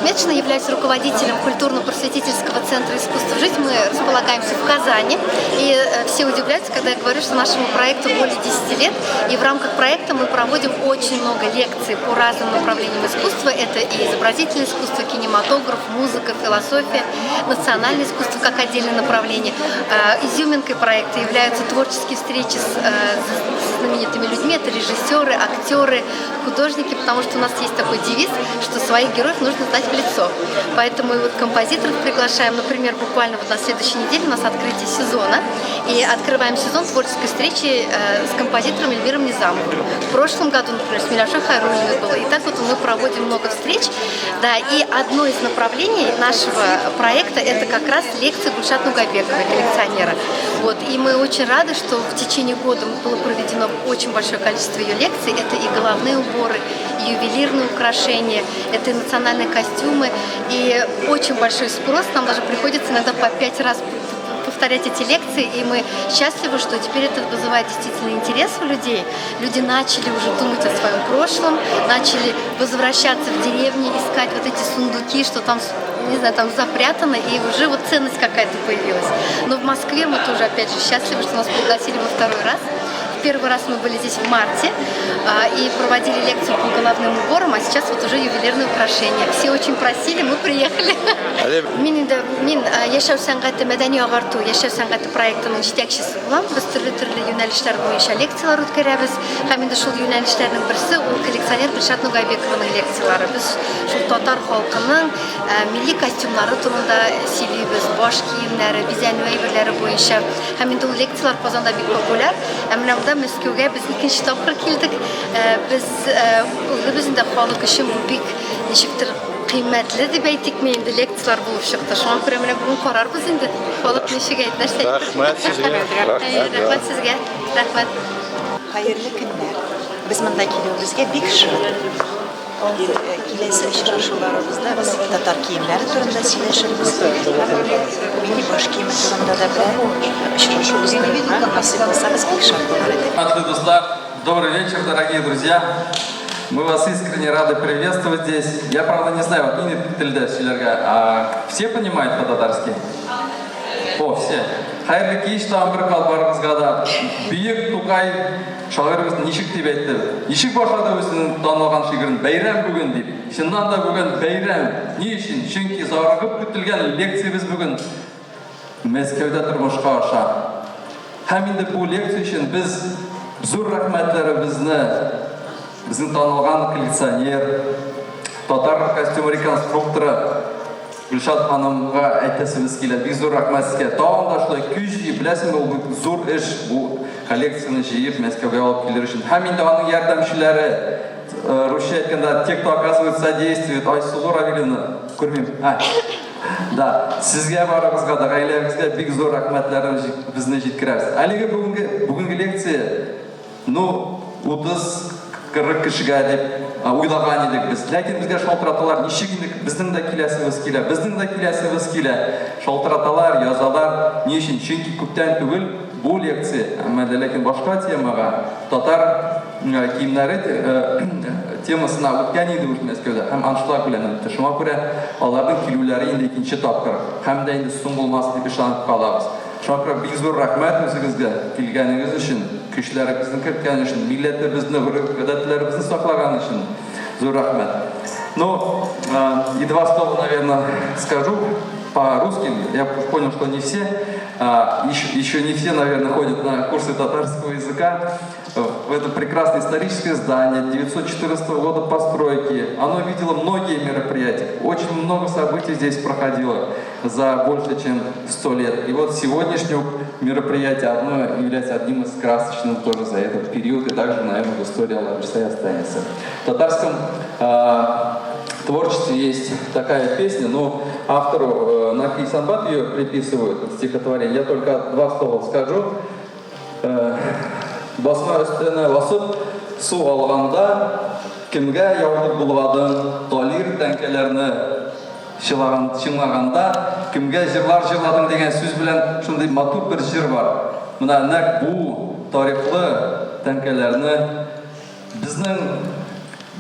Ахметшина, являюсь руководителем культурно-просветительского центра искусства «Жить». Мы располагаемся в Казани, и все удивляются, когда я говорю, что нашему проекту более 10 лет, и в рамках проекта мы проводим очень много лекций по разным направлениям искусства. Это и изобразительное искусство, кинематограф, музыка, философия, национальное искусство как отдельное направление. Изюминкой проекта являются творческие встречи с знаменитыми людьми, это режиссеры, актеры, художники, потому что у нас есть такой девиз, что своих героев нужно знать в лицо. Поэтому и вот композиторов приглашаем, например, буквально вот на следующей неделе у нас открытие сезона, и открываем сезон творческой встречи с композитором Эльмиром Низамовым. В прошлом году, например, с Миляша Хайруллиной было, и так вот мы проводим много встреч, да, и одно из направлений нашего проекта это как раз лекция Гульшат Нугайбековой, коллекционера. Вот, и мы очень рады, что в течение года было проведено очень большое количество ее лекций. Это и головные уборы, и ювелирные украшения, это и национальные костюмы, и очень большой спрос. Нам даже приходится иногда по 5 раз повторять эти лекции, и мы счастливы, что теперь это вызывает действительно интерес у людей. Люди начали уже думать о своем прошлом, начали возвращаться в деревни, искать вот эти сундуки, что там, не знаю, там запрятано, и уже вот ценность какая-то появилась. Но в Москве мы тоже, опять же, счастливы, что нас пригласили во второй раз. Первый раз мы были здесь в марте и проводили лекцию по головным уборам, а сейчас вот уже ювелирные украшения. Все очень просили, мы приехали. Мен яшәү сәнгате мәдәни агарту, яшәү сәнгате проектының җитәкчесе булам. Без төрле юнәлешләр буенча лекциялар үткәрәбез. Һәм инде шул юнәлешләрнең берсе ул коллекционер Гөлшат Нугайбекованың лекциялары. Без шул татар халкының милли костюмнары турында сөйлибез, баш киемнәре, бизәнү әйберләре буенча. Һәм инде ул лекциялар Казанда бик популяр. Мәскәүгә без икенче тапкыр килдек. Без инде халык өчен бу бик ничектер кыйммәтле дип әйтикме, инде лекциялар булып чыкты. Шуңа күрә менә бүген карарбыз инде. Халык ничек әйтәсе. Рәхмәт сезгә. Рәхмәт сезгә. Рәхмәт. Хәерле көннәр. Без монда килүебезгә бик шат. Киләсе очрашуларыбызда без татар киемнәре турында сөйләшербез. Милли баш киеме турында да бер очрашуыбызны насыйп булса, без бик шат булырбыз. Добрый вечер, дорогие друзья. Мы вас искренне рады приветствовать здесь. Я, правда, не знаю, вот не тильде сөйләргә, а все понимают по-татарски? О, все. Хайрлы кич тамбыр калбарыбызга да бийик Тукай шагыйрыбыз ничек дип әйтте. Ничек башлады үзенең танылган шигырен бәйрәм бүген дип. Чыннан да бүген бәйрәм. Ни өчен? Чөнки зарыгып көтелгән лекциябыз бүген Мәскәүдә тормышка аша. Һәм инде бу лекция өчен без зур рәхмәтләребезне безнең танылган коллекционер, татар костюм реконструкторы Гөлшат ханымга әйтәсебез килә. Бик зур рәхмәт сезгә. Тагын да шулай көч җыеп, беләсеңме, ул зур эш бу коллекцияны җыеп Мәскәүгә алып килер өчен. Һәм инде аның ярдәмчеләре, русча әйткәндә, те, кто оказывает содействие, Айсулу Равиловна, күрмим. Да, сезгә барыгызга да, гаиләгезгә бик зур рәхмәтләрне безне җиткерәбез. Әлеге бүгенге лекция, 30-40 кешегә дип уйлаган идек без. Ләкин безгә шалтыраталар, ничек инде безнең дә киләсебез килә. Шалтыраталар, язалар. Ни өчен? Чөнки күптән түгел бу лекция, әмма ләкин башка темага, татар киемнәре темасына үткән иде үз Мәскәүдә. Һәм аншлар белән үтте. Шуңа күрә аларның килүләре инде икенче тапкыр. Һәм дә инде соң булмас дип ышанып калабыз. Шуңа күрә бик зур рәхмәт үзегезгә килгәнегез өчен. Көчләребезне керткән өчен, милләтебезне, гадәтләребезне саклаган өчен зур рәхмәт. Ну, и два слова, наверное, скажу по-русски. Я понял, что не все, еще не все, наверное, ходят на курсы татарского языка. В это прекрасное историческое здание 1914 года постройки. Оно видело многие мероприятия. Очень много событий здесь проходило за больше, чем 100 лет. И вот сегодняшнее мероприятие одно является одним из красочных тоже за этот период. И также, наверное, в истории Алла-Джисая останется. В татарском творчестве есть такая песня, но автору Наки Санбат ее приписывают, стихотворение. Я только два слова скажу. Басма өстенә басып, су алганда, кемгә яулык булгадың, талир тәңкәләрне чыңлаганда, кемгә җырлар җырладың дигән сүз белән шундый матур бер җыр бар. Менә нәкъ бу тарихлы тәңкәләрне безнең,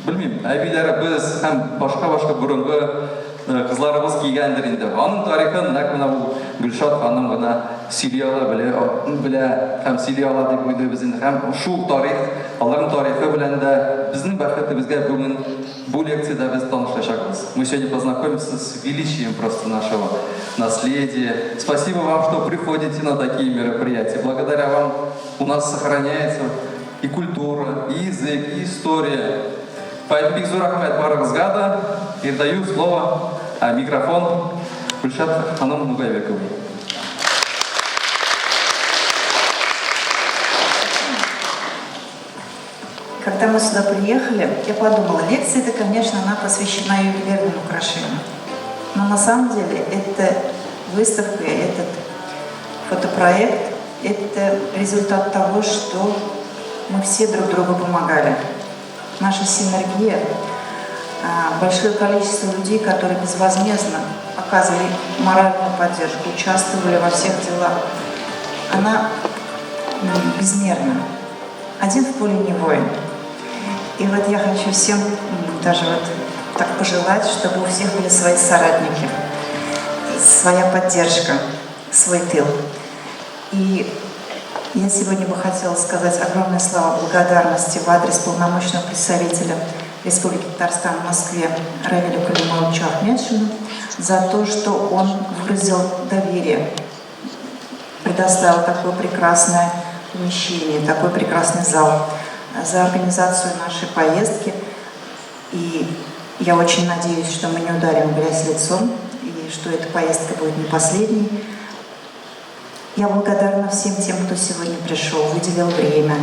белмим, әбиләребез һәм башка бурынгы кызларыбыз кийгәндер инде. Аның тарихын нәкъ менә бу Гөлшат ханым гына сөйли ала белә һәм сөйли ала дип уйлыйбыз инде. Һәм шул тарих, аларның тарихы белән дә безнең бәхетебезгә бүген бу лекциядә без таныштачакбыз. Мы сегодня познакомимся с величием просто нашего наследия. Спасибо вам, что приходите на такие мероприятия. Благодаря вам у нас сохраняется и культура, и язык, и история. Поэтому бик зур рахмәт барыгызга да. Передаю слово, микрофон Гульшат ханым Нугайбековой. Когда мы сюда приехали, я подумала, лекция это, конечно, она посвящена ювелирным украшениям. Но на самом деле эта выставка, этот фотопроект, это результат того, что мы все друг другу помогали. Наша синергия, большое количество людей, которые безвозмездно оказывали моральную поддержку, участвовали во всех делах, она безмерна. Один в поле не воин. И вот я хочу всем даже вот так пожелать, чтобы у всех были свои соратники, своя поддержка, свой тыл. И я сегодня бы хотела сказать огромные слова благодарности в адрес полномочного представителя Республики Татарстан в Москве Равилю Калимовичу Ахмедшину за то, что он выразил доверие, предоставил такое прекрасное помещение, такой прекрасный зал, за организацию нашей поездки. И я очень надеюсь, что мы не ударим грязь лицом, и что эта поездка будет не последней. Я благодарна всем тем, кто сегодня пришел, выделил время,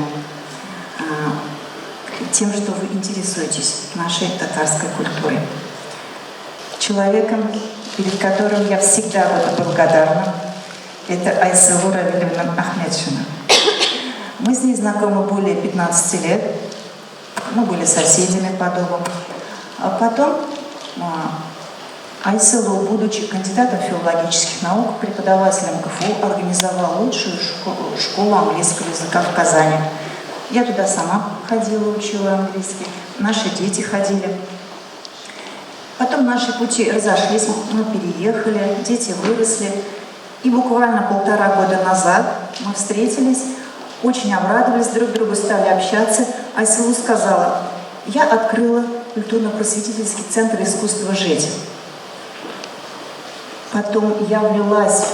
тем, что вы интересуетесь нашей татарской культурой. Человеком, перед которым я всегда буду благодарна, это Айсылу Равильевна Ахмедшина. Мы с ней знакомы более 15 лет. Мы были соседями по дому. А потом Айсылу, будучи кандидатом филологических наук, преподавателем КФУ, организовал лучшую школу английского языка в Казани. Я туда сама ходила, учила английский. Наши дети ходили. Потом наши пути разошлись, мы переехали, дети выросли. И буквально 1,5 года назад мы встретились, очень обрадовались друг другу, стали общаться. Айсылу сказала: я открыла культурно-просветительский центр искусства жить. Потом я влилась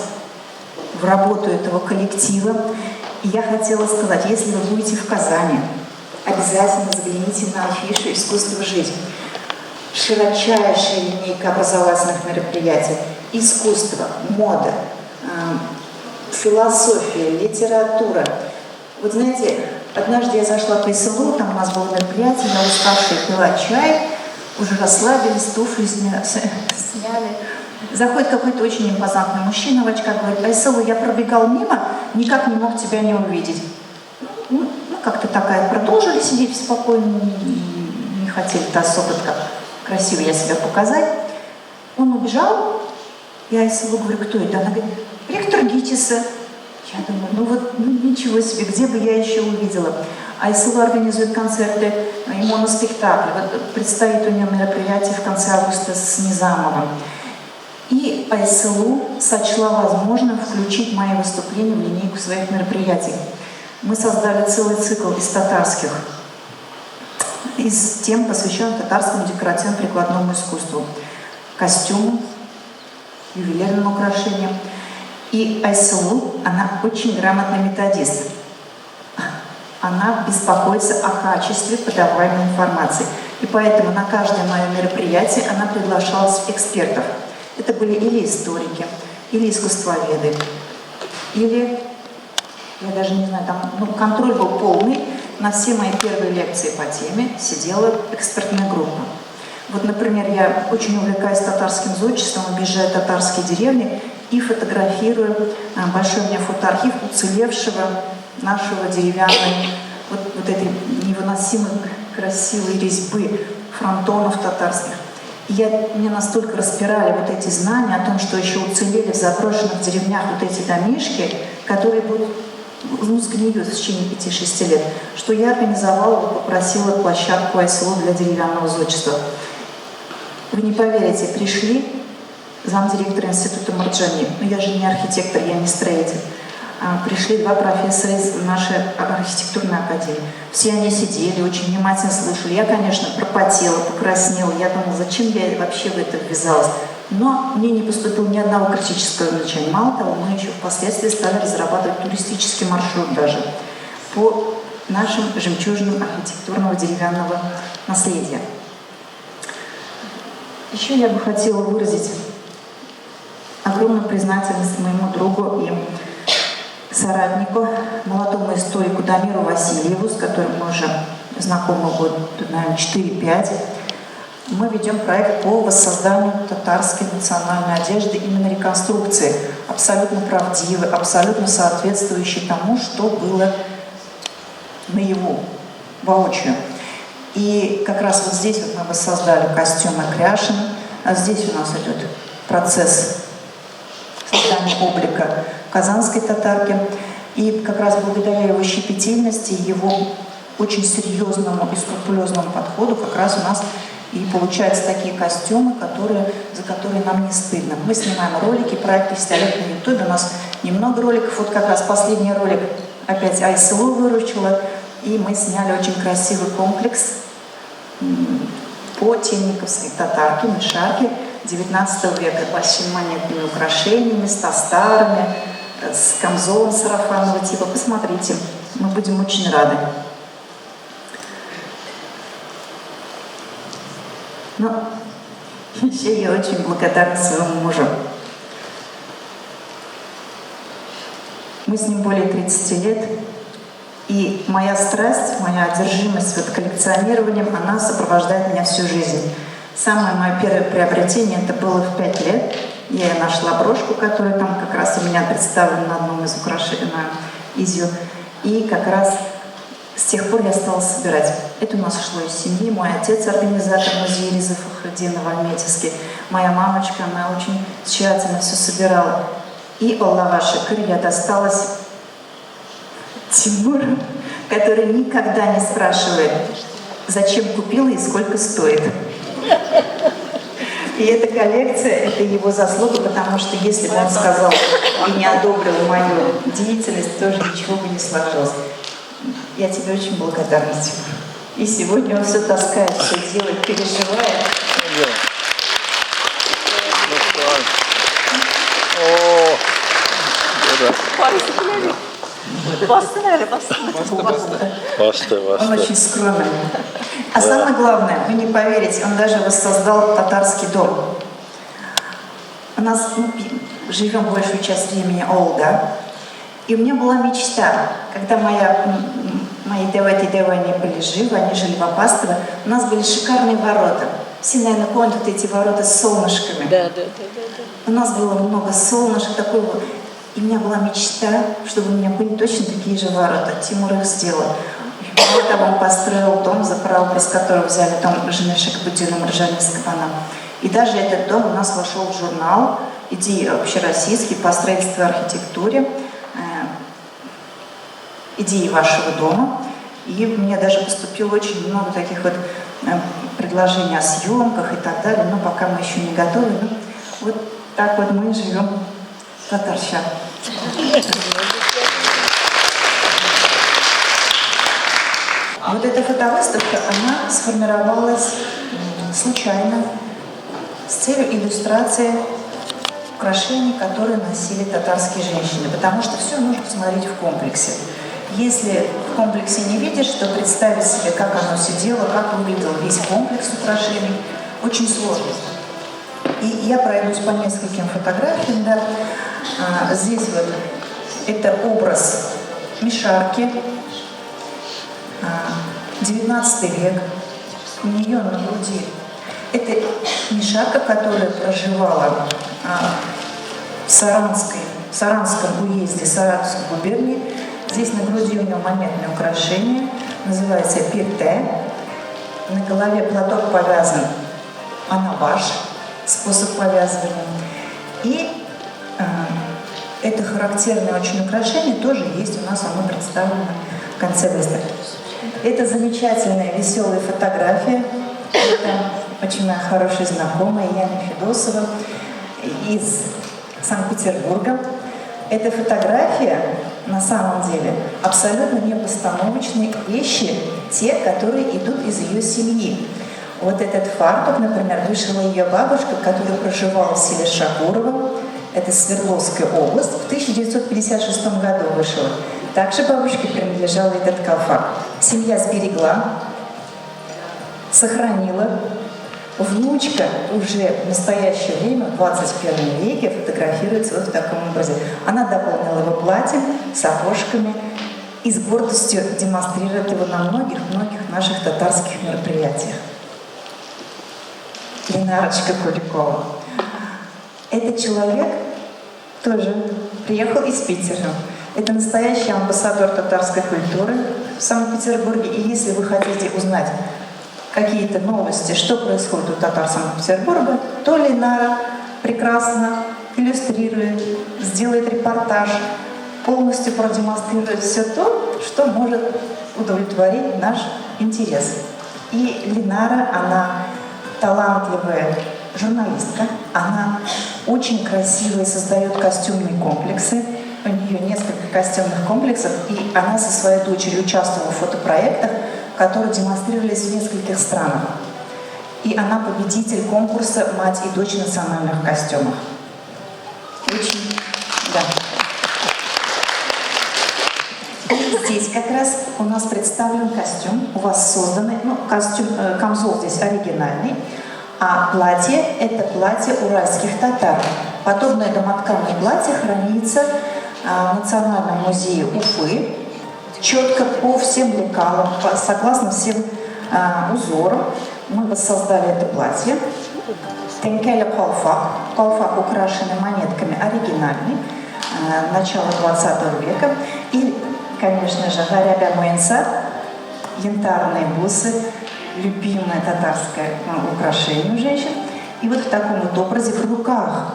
в работу этого коллектива. И я хотела сказать, если вы будете в Казани, обязательно загляните на афишу «Искусство жить». Широчайшая линейка образовательных мероприятий. Искусство, мода, философия, литература. Вот знаете, однажды я зашла к Айсылу, там у нас было мероприятие, я уставшая пила чай, уже расслабились, туфли сняли. Заходит какой-то очень импозантный мужчина в очках, говорит: Айсылу, я пробегал мимо, никак не мог тебя не увидеть. Ну, как-то такая, продолжили сидеть спокойно, не хотели-то особо как красиво я себя показать. Он убежал, я Айсылу говорю: кто это? Она говорит: ректор ГИТИСа. Я думаю, ничего себе, где бы я еще увидела. Айсылу организует концерты и моноспектакли. Вот предстоит у нее мероприятие в конце августа с Низамовым. И Айсылу сочла возможным включить мои выступления в линейку своих мероприятий. Мы создали целый цикл из тем, посвященных татарскому декоративно-прикладному искусству, костюму, ювелирным украшениям. И Айсылу, она очень грамотный методист. Она беспокоится о качестве подаваемой информации. И поэтому на каждое мое мероприятие она приглашала экспертов. Это были или историки, или искусствоведы, или, я даже не знаю, там, контроль был полный. На все мои первые лекции по теме сидела экспертная группа. Вот, например, я очень увлекаюсь татарским зодчеством, объезжаю татарские деревни и фотографирую. Большой у меня фотоархив уцелевшего нашего деревянной, вот этой невыносимой красивой резьбы фронтонов татарских. И меня настолько распирали вот эти знания о том, что еще уцелели в заброшенных деревнях вот эти домишки, которые будут, сгниют в течение 5-6 лет, что я организовала, попросила площадку Айсылу для деревянного зодчества. Вы не поверите, пришли замдиректора института Марджани, ну я же не архитектор, я не строитель, пришли два профессора из нашей архитектурной академии. Все они сидели, очень внимательно слушали. Я, конечно, пропотела, покраснела. Я думала, зачем я вообще в это ввязалась. Но мне не поступило ни одного критического замечания. Мало того, мы еще впоследствии стали разрабатывать туристический маршрут даже по нашим жемчужинам архитектурного деревянного наследия. Еще я бы хотела выразить огромную признательность моему другу и соратнику, молодому историку Дамиру Васильеву, с которым мы уже знакомы год, наверное, 4-5. Мы ведем проект по воссозданию татарской национальной одежды, именно реконструкции, абсолютно правдивой, абсолютно соответствующей тому, что было наяву, воочию. И как раз вот здесь вот мы воссоздали костюмы Кряшин, а здесь у нас идет процесс создания облика казанской татарки. И как раз благодаря его щепетильности, его очень серьезному и скрупулезному подходу как раз у нас и получаются такие костюмы, за которые нам не стыдно. Мы снимаем ролики, проект 50 лет на ютубе, у нас немного роликов, вот как раз последний ролик опять Айсылу выручила, и мы сняли очень красивый комплекс по тельниковской татарке, мишарке 19 века, с большими монетными украшениями, с тастарами, с камзолом сарафанного типа. Посмотрите, мы будем очень рады. Но еще я очень благодарна своему мужу. Мы с ним более 30 лет, и моя страсть, моя одержимость вот коллекционированием, она сопровождает меня всю жизнь. Самое мое первое приобретение это было в 5 лет. Я нашла брошку, которая там как раз у меня представлена на одном из украшений, на изю. И как раз с тех пор я стала собирать. Это у нас шло из семьи. Мой отец организатор музея Реза Фахруддинова в Альметьевске. Моя мамочка, она очень тщательно все собирала. И Аллаха шукр, я досталась Тимуру, который никогда не спрашивает, зачем купила и сколько стоит. И эта коллекция, это его заслуга, потому что если бы он сказал и не одобрил мою деятельность, тоже ничего бы не сложилось. Я тебе очень благодарна, Тимур. И сегодня он все таскает, все делает, переживает. Он очень скромен. А самое главное, вы не поверите, он даже воссоздал татарский дом. У нас живем большую часть времени Олда. И у меня была мечта, когда мои девы были живы, они жили в Апастово, у нас были шикарные ворота. Все, наверное, помнят вот эти ворота с солнышками. Да. У нас было много солнышек, такого. И у меня была мечта, чтобы у меня были точно такие же ворота. Тимур их сделал. Более того, он построил дом, за прообраз которого взяли дом жены Шакабуддина Марджани Скабана. И даже этот дом у нас вошел в журнал «Идеи общероссийские по строительству и архитектуре», «Идеи вашего дома». И у меня даже поступило очень много таких вот предложений о съемках и так далее, но пока мы еще не готовы. Но вот так вот мы живем в Татарща. Вот эта фотовыставка, она сформировалась случайно с целью иллюстрации украшений, которые носили татарские женщины, потому что все нужно посмотреть в комплексе. Если в комплексе не видишь, то представить себе, как оно сидело, как выглядел весь комплекс украшений, очень сложно. И я пройдусь по нескольким фотографиям. Да. Здесь вот это образ мишарки, 19 век, у нее на груди. Это мишарка, которая проживала в Саранском уезде Саратовской губернии. Здесь на груди у нее моментное украшение, называется пирте. На голове платок повязан анабаш, способ повязывания. И это характерное очень украшение тоже есть у нас, оно представлено в конце выставки. Это замечательная веселая фотография. Это очень моя хорошая знакомая Яна Федосова из Санкт-Петербурга. Эта фотография, на самом деле, абсолютно непостановочные вещи, те, которые идут из ее семьи. Вот этот фартук, например, вышила ее бабушка, которая проживала в селе Шакурово, это Свердловская область, в 1956 году вышла. Также бабушке принадлежал этот колфак. Семья сберегла, сохранила. Внучка уже в настоящее время, в 21 веке, фотографируется вот в таком образе. Она дополнила его платьем, сапожками и с гордостью демонстрирует его на многих-многих наших татарских мероприятиях. Ленарочка Куликова. Этот человек тоже приехал из Питера. Это настоящий амбассадор татарской культуры в Санкт-Петербурге. И если вы хотите узнать какие-то новости, что происходит у татар Санкт-Петербурга, то Ленара прекрасно иллюстрирует, сделает репортаж, полностью продемонстрирует все то, что может удовлетворить наш интерес. И Ленара, она талантливая журналистка, она очень красиво создает костюмные комплексы. У нее несколько костюмных комплексов, и она со своей дочерью участвовала в фотопроектах, которые демонстрировались в нескольких странах. И она победитель конкурса «Мать и дочь в национальных костюмах». Очень, да. И здесь как раз у нас представлен костюм, у вас созданный, камзол здесь оригинальный, а платье – это платье уральских татар. Подобное домотканое платье хранится в Национальном музее Уфы, четко по всем лекалам, согласно всем узорам. Мы воссоздали это платье. Тенкеля колфак. Колфак украшенный монетками, оригинальный, начала 20 века. И, конечно же, гарябя муэнса, янтарные бусы, любимое татарское украшение у женщин. И вот в таком вот образе в руках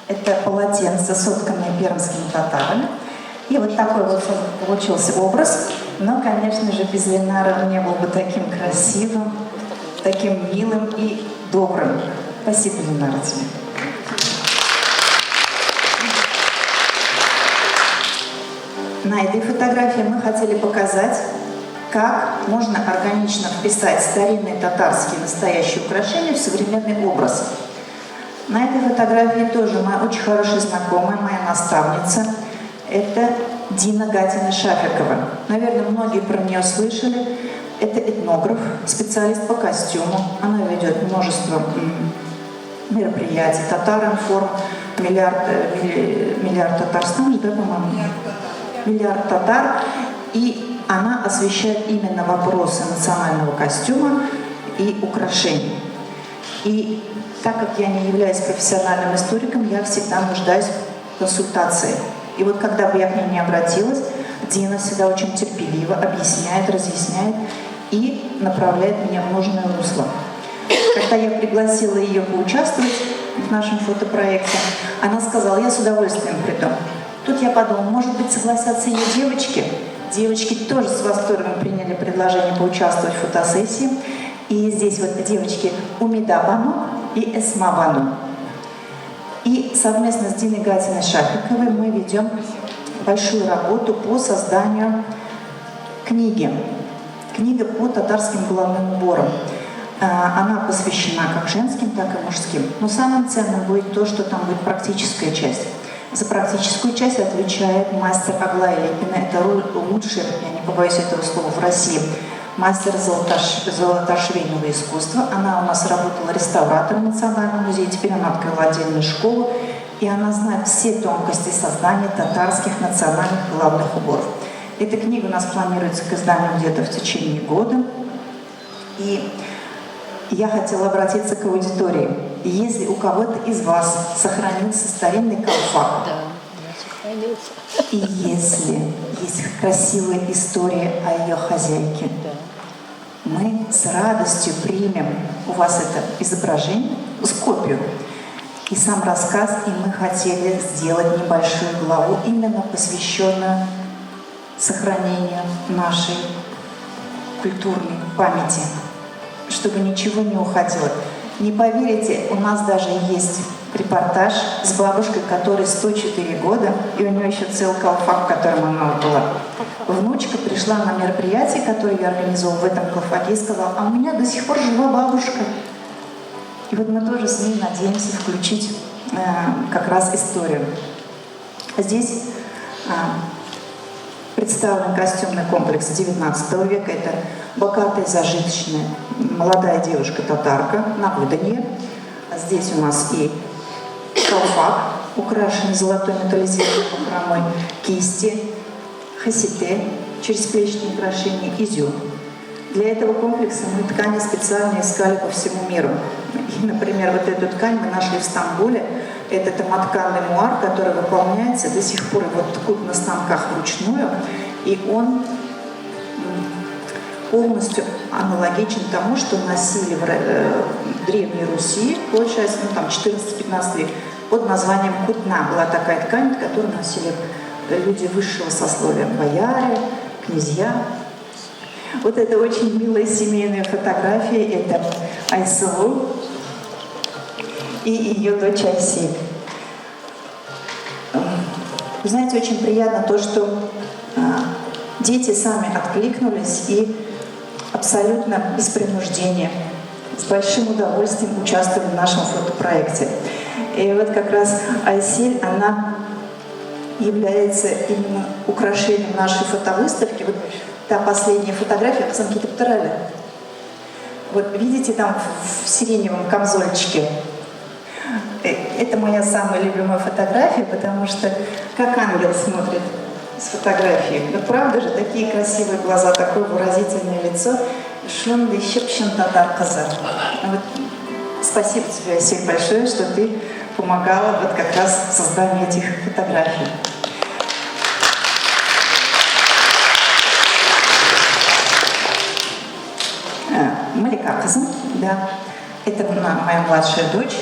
это полотенце, сотканное пермскими татарами. И вот такой вот получился образ. Но, конечно же, без Ленары он не был бы таким красивым, таким милым и добрым. Спасибо, Ленара, тебе. На этой фотографии мы хотели показать, как можно органично вписать старинные татарские настоящие украшения в современный образ. На этой фотографии тоже моя очень хорошая знакомая, моя наставница. Это Дина Гатина Шафикова. Наверное, многие про нее слышали. Это этнограф, специалист по костюму. Она ведет множество мероприятий. Татар-информ, миллиард Татарстан, да, по-моему? Миллиард татар. И она освещает именно вопросы национального костюма и украшений. И так как я не являюсь профессиональным историком, я всегда нуждаюсь в консультации. И вот когда бы я к ней не обратилась, Дина всегда очень терпеливо объясняет, разъясняет и направляет меня в нужное русло. Когда я пригласила ее поучаствовать в нашем фотопроекте, она сказала: я с удовольствием приду. Тут я подумала, может быть, согласятся ее девочки. Девочки тоже с восторгом приняли предложение поучаствовать в фотосессии. И здесь вот девочки Умида Бану и Эсма Бану. И совместно с Диной Гатиной Шафиковой мы ведем большую работу по созданию книги. Книга по татарским головным уборам. Она посвящена как женским, так и мужским. Но самым ценным будет то, что там будет практическая часть. За практическую часть отвечает мастер Аглая Лепина. Это лучший, я не побоюсь этого слова, в России мастер золотошвейного искусства. Она у нас работала реставратором в Национальном музее, теперь она открыла отдельную школу, и она знает все тонкости создания татарских национальных головных уборов. Эта книга у нас планируется к изданию где-то в течение года. И я хотела обратиться к аудитории. Если у кого-то из вас сохранился старинный колфак, и если есть красивая история о ее хозяйке, мы с радостью примем у вас это изображение, копию и сам рассказ, и мы хотели сделать небольшую главу, именно посвященную сохранению нашей культурной памяти, чтобы ничего не уходило. Не поверите, у нас даже есть репортаж с бабушкой, которой 104 года, и у нее еще целый колфак, в котором она была. Внучка пришла на мероприятие, которое я организовала в этом колфаке, и сказала: а у меня до сих пор жива бабушка. И вот мы тоже с ней надеемся включить как раз историю. Здесь представлен костюмный комплекс XIX века. Это богатая, зажиточная молодая девушка-татарка на выданье. Здесь у нас и колпак, украшенный золотой металлизированной бахромой, кисти, хасите, черезплечные украшения, изюм. Для этого комплекса мы ткани специально искали по всему миру. И, например, вот эту ткань мы нашли в Стамбуле. Это домотканный муар, который выполняется до сих пор, вот ткут на станках вручную, и он полностью аналогичен тому, что носили в Древней Руси, получается, ну, там 14-15 век, под названием кутна. Была такая ткань, которую носили люди высшего сословия, бояре, князья. Вот это очень милая семейная фотография, это Айсылу и ее дочь Айсель. Вы знаете, очень приятно то, что дети сами откликнулись и абсолютно без принуждения, с большим удовольствием участвовали в нашем фотопроекте. И вот как раз Айсель, она является именно украшением нашей фотовыставки. Вот та последняя фотография, посмотрите, Птарали. Вот видите, там в сиреневом камзольчике. Это моя самая любимая фотография, потому что как ангел смотрит с фотографии. Ну правда же, такие красивые глаза, такое выразительное лицо. Шунды щепшин татар казар. Вот, спасибо тебе, Айсель, большое, что ты помогала вот как раз в создании этих фотографий. Малика Казан, да, это моя младшая дочь.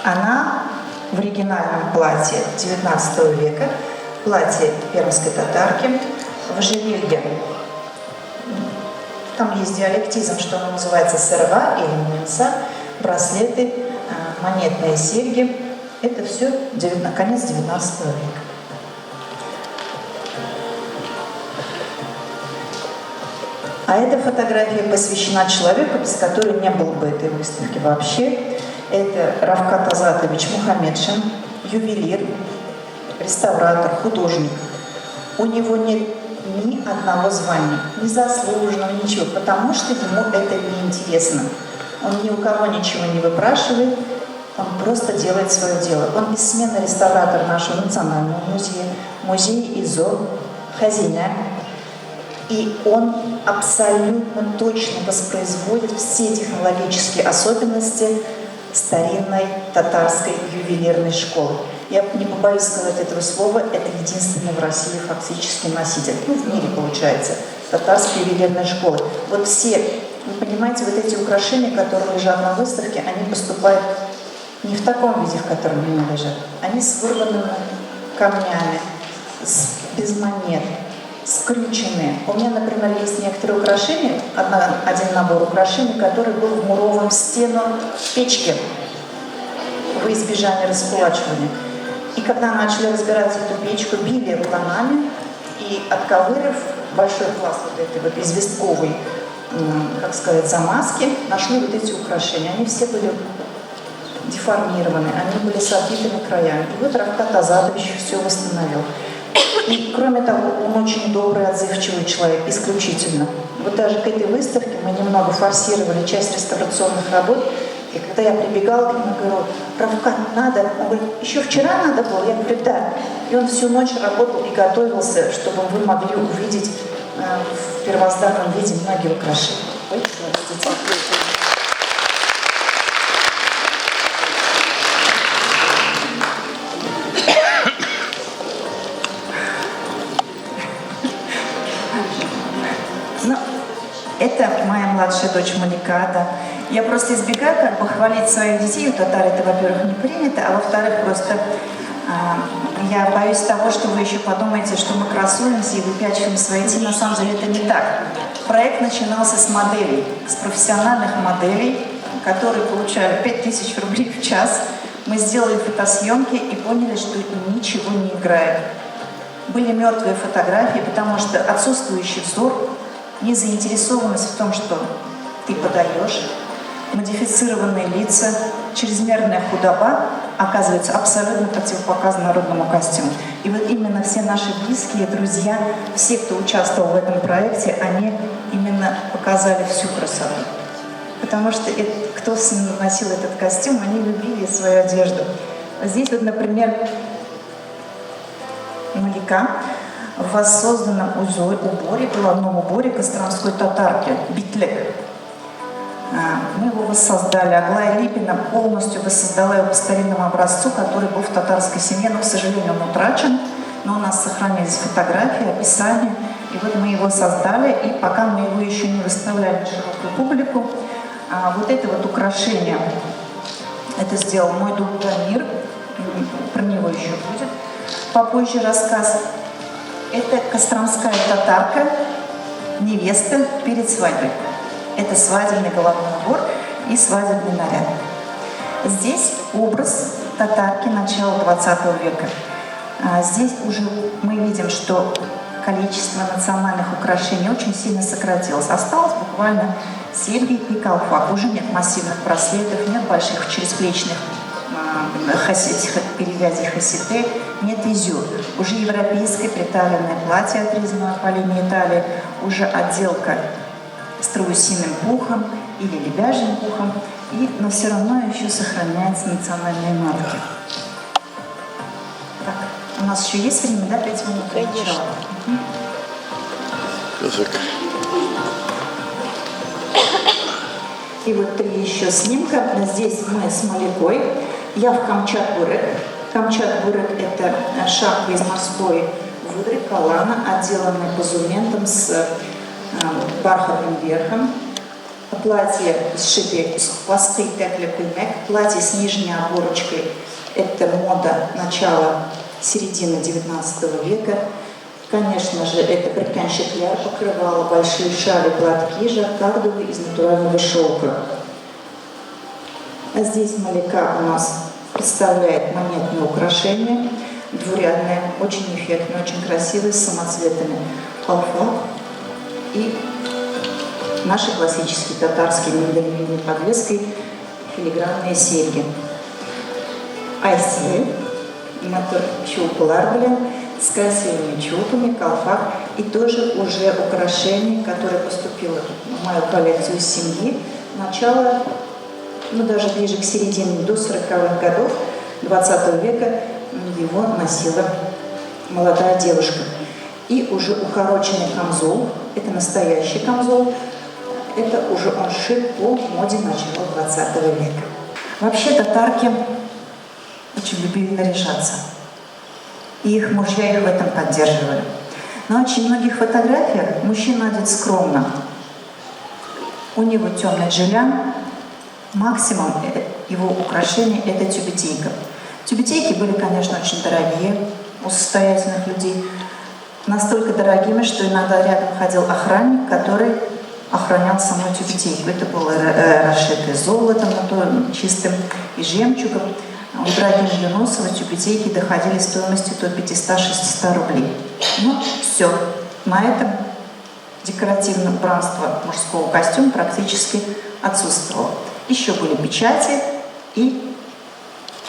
Она в оригинальном платье XIX века, платье пермской татарки, в ожерелье. Там есть диалектизм, что оно называется сырва или мынса, браслеты, монетные серьги. Это все конец XIX века. А эта фотография посвящена человеку, без которого не было бы этой выставки вообще. Это Равкат Азатович Мухаммедшин, ювелир, реставратор, художник. У него нет ни одного звания, ни заслуженного, ничего, потому что ему это неинтересно. Он ни у кого ничего не выпрашивает, он просто делает свое дело. Он бессменный реставратор нашего национального музея, музея ИЗО, Хазина. И он абсолютно точно воспроизводит все технологические особенности старинной татарской ювелирной школы. Я не побоюсь сказать этого слова, это единственный в России фактически носитель, ну, в мире получается, татарской ювелирной школы. Вот все, вы понимаете, вот эти украшения, которые лежат на выставке, они поступают не в таком виде, в котором они лежат. Они с вырванными камнями, без монет, скрюченные. У меня, например, есть некоторые украшения, один набор украшений, который был вмурован в стену печки во избежание раскулачивания. И когда начали разбирать эту печку, били рулонами и, отковырив большой пласт вот этой вот известковой, как сказать, замазки, нашли вот эти украшения. Они все были деформированы, они были с отбитыми краями. И вот Равкат Азатович все восстановил. И, кроме того, он очень добрый, отзывчивый человек, исключительно. Вот даже к этой выставке мы немного форсировали часть реставрационных работ. И когда я прибегала к нему, говорю: Равкат, надо? Он говорит: еще вчера надо было? Я говорю: да. И он всю ночь работал и готовился, чтобы вы могли увидеть в первозданном виде многие украшения. Ой, это моя младшая дочь Малика, да. Я просто избегаю как бы хвалить своих детей. У татар это, во-первых, не принято, а во-вторых, просто я боюсь того, что вы еще подумаете, что мы красуемся и выпячиваем свои идеи. На самом деле это не так. Проект начинался с моделей, с профессиональных моделей, которые получали 5000 рублей в час, мы сделали фотосъемки и поняли, что ничего не играет. Были мертвые фотографии, потому что отсутствующий взор, незаинтересованность в том, что ты подаешь, модифицированные лица, чрезмерная худоба оказывается абсолютно противопоказано народному костюму. И вот именно все наши близкие, друзья, все, кто участвовал в этом проекте, они именно показали всю красоту. Потому что кто носил этот костюм, они любили свою одежду. Здесь вот, например, Малика в воссозданном уборе, головном уборе костромской татарки, битлек. Мы его воссоздали. Аглая Липина полностью воссоздала его по старинному образцу, который был в татарской семье, но, к сожалению, он утрачен. Но у нас сохранились фотографии, описания. И вот мы его создали, и пока мы его еще не выставляли на широкую публику, вот это вот украшение, это сделал мой друг Дамир, про него еще будет попозже рассказ. Это костромская татарка, невеста перед свадьбой. Это свадебный головной убор и свадебный наряд. Здесь образ татарки начала 20 века. Здесь уже мы видим, что количество национальных украшений очень сильно сократилось. Осталось буквально серьги и колпак. Уже нет массивных браслетов, нет больших черезплечных перевязей хасите, нет изюр. Уже европейское приталенное платье, отрезанное по линии талии, уже отделка страусиным пухом или лебяжьим пухом, но все равно еще сохраняются национальные марки. Так, у нас еще есть время, да, 5 минут? Конечно. И вот 3 еще снимка. Здесь мы с Маликой. Я в Камчат-Бурек. Камчат-Бурек – это шапка из морской выдры, калана, отделанная позументом с бархатным верхом. Платье сшитое из хвосты теклепыльмек. Платье с нижней оборочкой – это мода начала середины 19 века. Конечно же, это приканчикляр, покрывало большие шали, платки жаккардовые из натурального шелка. А здесь Малика у нас представляет монетное украшение, двурядное, очень эффектное, очень красивое, с самоцветами колфак и наши классические татарские миндалевидной подвеской филигранные серьги. Айси, мотор чулпалар были, с красивыми чулками, колфак и тоже уже украшение, которое поступило в мою коллекцию семьи начала, даже ближе к середине, до 40-х годов 20 века его носила молодая девушка. И уже укороченный камзол, это настоящий камзол, это уже он шит по моде начала 20 века. Вообще татарки очень любили наряжаться. И их мужья их в этом поддерживали. На очень многих фотографиях мужчина одет скромно. У него темный джилян, максимум его украшения – это тюбетейка. Тюбетейки были, конечно, очень дорогие у состоятельных людей. Настолько дорогими, что иногда рядом ходил охранник, который охранял саму тюбетейку. Это было расшитое золотом, чистым и жемчугом. У Ибрагима Юнусова тюбетейки доходили стоимостью до 500-600 рублей. Все. На этом декоративное убранство мужского костюма практически отсутствовало. Еще были печати и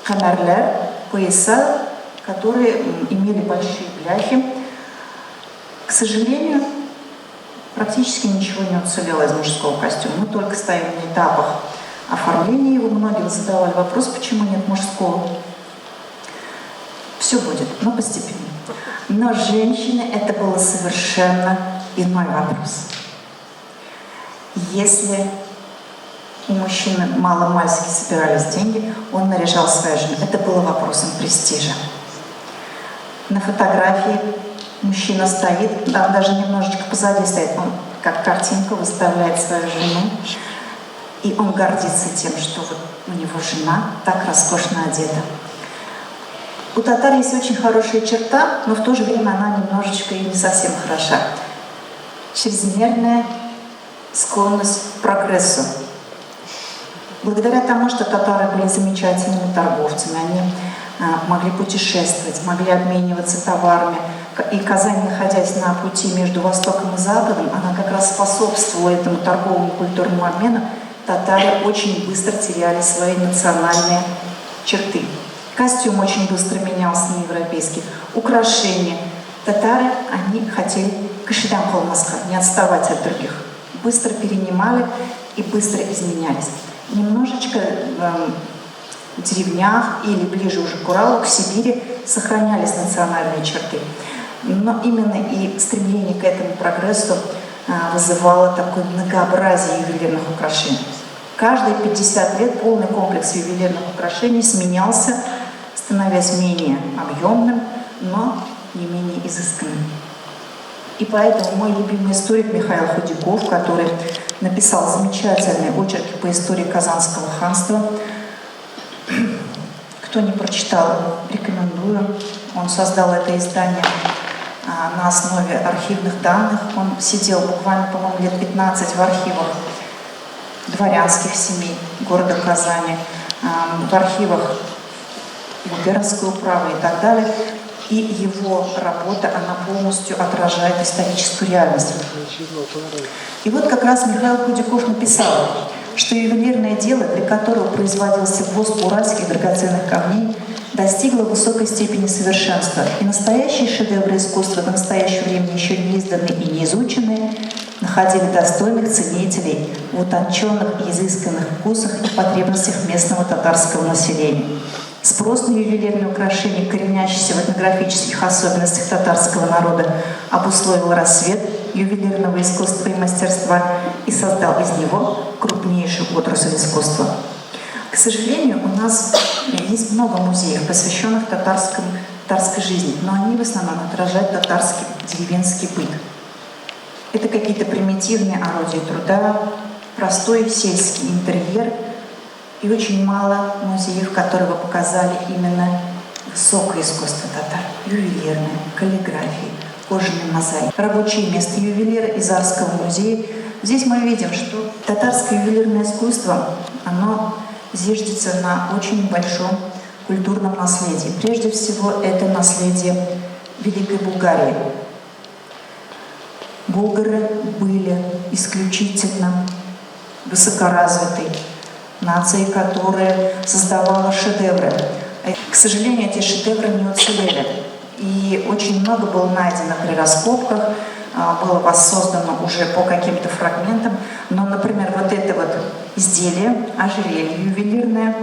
камерлер, пояса, которые имели большие бляхи. К сожалению, практически ничего не уцелело из мужского костюма. Мы только стоим на этапах оформления его. Многие задавали вопрос, почему нет мужского. Все будет, но постепенно. Но женщины это было совершенно иной вопрос. Если у мужчины мало-мальски собирались деньги, он наряжал свою жену. Это было вопросом престижа. На фотографии мужчина стоит, даже немножечко позади стоит, он как картинку выставляет свою жену. И он гордится тем, что вот у него жена так роскошно одета. У татар есть очень хорошая черта, но в то же время она немножечко и не совсем хороша. Чрезмерная склонность к прогрессу. Благодаря тому, что татары были замечательными торговцами, они могли путешествовать, могли обмениваться товарами. И Казань, находясь на пути между Востоком и Западом, она как раз способствовала этому торговому и культурному обмену. Татары очень быстро теряли свои национальные черты. Костюм очень быстро менялся на европейский. Украшения. Татары, они хотели кашидан холмаска, не отставать от других. Быстро перенимали и быстро изменялись. Немножечко в деревнях или ближе уже к Уралу, к Сибири сохранялись национальные черты. Но именно и стремление к этому прогрессу вызывало такое многообразие ювелирных украшений. Каждые 50 лет полный комплекс ювелирных украшений сменялся, становясь менее объемным, но не менее изысканным. И поэтому мой любимый историк Михаил Худяков, который написал замечательные очерки по истории Казанского ханства, кто не прочитал, рекомендую. Он создал это издание на основе архивных данных. Он сидел буквально, по-моему, лет 15 в архивах дворянских семей города Казани, в архивах губернской управы и так далее. И его работа, она полностью отражает историческую реальность. И вот как раз Михаил Худяков написал, что ювелирное дело, для которого производился ввоз уральских драгоценных камней, достигло высокой степени совершенства. И настоящие шедевры искусства до настоящего времени еще не изданные и не изученные находили достойных ценителей в утонченных и изысканных вкусах и потребностях местного татарского населения. Спрос на ювелирные украшения, коренящийся в этнографических особенностях татарского народа, обусловил расцвет ювелирного искусства и мастерства и создал из него крупнейшую отрасль искусства. К сожалению, у нас есть много музеев, посвященных татарской жизни, но они в основном отражают татарский деревенский быт. Это какие-то примитивные орудия труда, простой сельский интерьер и очень мало музеев, которые бы показали именно высокое искусство татар, ювелирное, каллиграфии, кожаные мозаики. Рабочее место ювелира из Арского музея. Здесь мы видим, что татарское ювелирное искусство, оно зиждется на очень большом культурном наследии. Прежде всего, это наследие Великой Булгарии. Булгары были исключительно высокоразвитой нацией, которая создавала шедевры. К сожалению, эти шедевры не уцелели. И очень много было найдено при раскопках, было воссоздано уже по каким-то фрагментам. Но, например, вот это вот изделие, ожерелье ювелирное,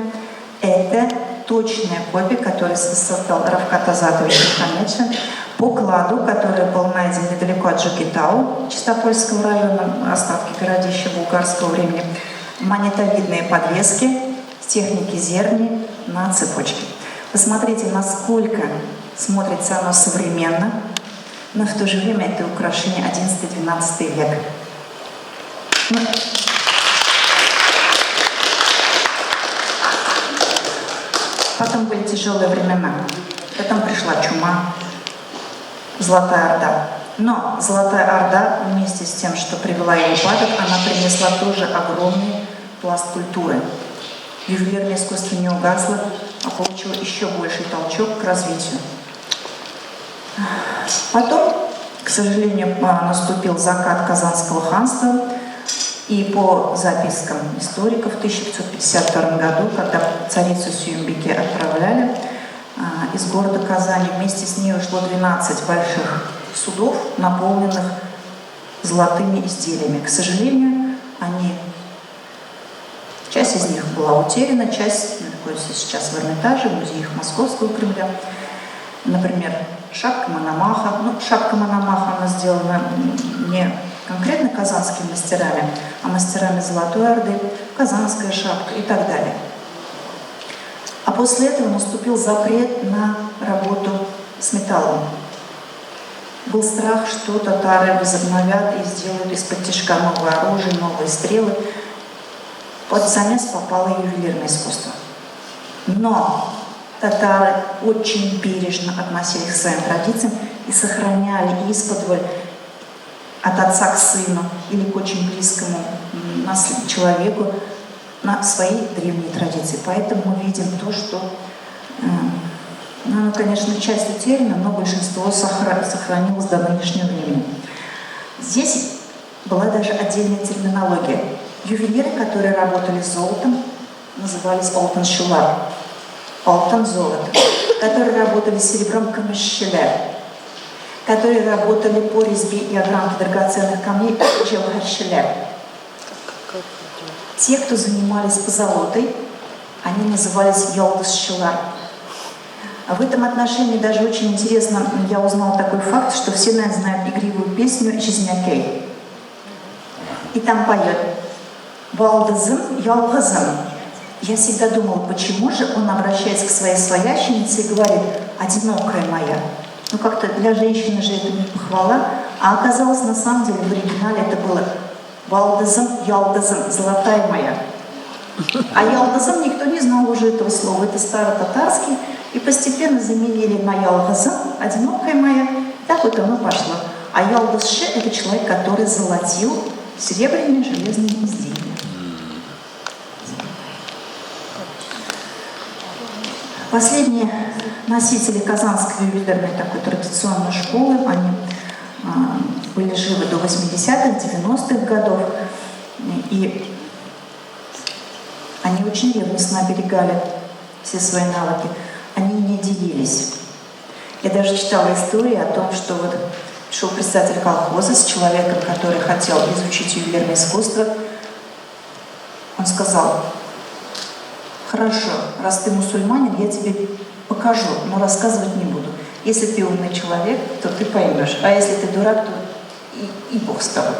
это точная копия, которую создал Равкат Азатович Мухаммедшин по кладу, который был найден недалеко от Жукитау, Чистопольского района, остатки городища булгарского времени, монетовидные подвески с техники зерни на цепочке. Посмотрите, насколько смотрится оно современно, но в то же время это украшение 11-12 век. Потом были тяжелые времена. Потом пришла чума, Золотая Орда. Но Золотая Орда вместе с тем, что привела ее упадок, она принесла тоже огромный пласт культуры. Ювелирное искусство не угасло, а получило еще больший толчок к развитию. Потом, к сожалению, наступил закат Казанского ханства, и по запискам историков в 1552 году, когда царицу Сюембике отправляли из города Казани, вместе с ней ушло 12 больших судов, наполненных золотыми изделиями. К сожалению, часть из них была утеряна, часть находится сейчас в Эрмитаже, в музеях Московского Кремля. Например, шапка Мономаха. Шапка Мономаха, она сделана не конкретно казанскими мастерами, а мастерами Золотой Орды, казанская шапка и так далее. А после этого наступил запрет на работу с металлом. Был страх, что татары возобновят и сделают из-под тишка новое оружие, новые стрелы. Под замес попало ювелирное искусство. Но татары очень бережно относились к своим традициям и сохраняли исподволь от отца к сыну или к очень близкому человеку на свои древние традиции. Поэтому мы видим то, что, ну, конечно, часть утеряна, но большинство сохранилось до нынешнего времени. Здесь была даже отдельная терминология. Ювелиры, которые работали с золотом, назывались олтан-шулар, олтан-золото, которые работали с серебром камеш-шилер, которые работали по резьбе и огранке драгоценных камней джавхар-шилер. Те, кто занимались позолотой, они назывались йолдас-шилар. В этом отношении даже очень интересно, я узнала такой факт, что все, наверное, знают игривую песню «Жизнякей». И там поет «Балдазым, ялгазым». Я всегда думала, почему же он обращается к своей своященице и говорит «одинокая моя». Ну как-то для женщины же это не похвала, а оказалось на самом деле в оригинале это было «Балдазым, ялдазым, золотая моя». А ялгазым никто не знал уже этого слова, это старо-татарский, и постепенно заменили на ялгазым, одинокая моя, так вот оно пошло. А ялгазши — это человек, который золотил серебряные железные изделия. Последние носители Казанской ювелирной такой традиционной школы, они были живы до 80-х, 90-х годов, и они очень ревностно оберегали все свои навыки. Они не делились. Я даже читала истории о том, что вот шел председатель колхоза с человеком, который хотел изучить ювелирное искусство. Он сказал: хорошо, раз ты мусульманин, я тебе покажу, но рассказывать не буду. Если ты умный человек, то ты поймешь, а если ты дурак, то и Бог с тобой.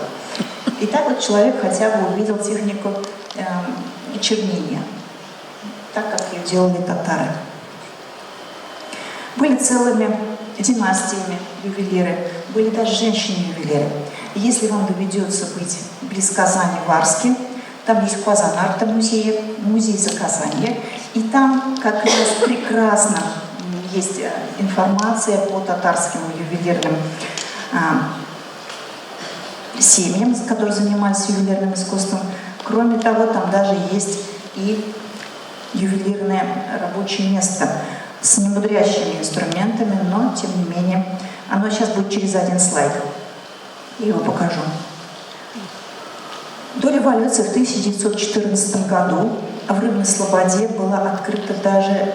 И так вот человек хотя бы увидел технику чернения, так как ее делали татары. Были целыми династиями ювелиры, были даже женщины-ювелиры. И если вам доведется быть близ Казани, в Арске, там есть Казанарта музей, музей Заказания, и там как раз прекрасно есть информация по татарским ювелирным семьям, которые занимались ювелирным искусством. Кроме того, там даже есть и ювелирное рабочее место с немудрящими инструментами, но тем не менее, оно сейчас будет через один слайд. Я его покажу. До революции в 1914 году в Рыбной Слободе была открыта даже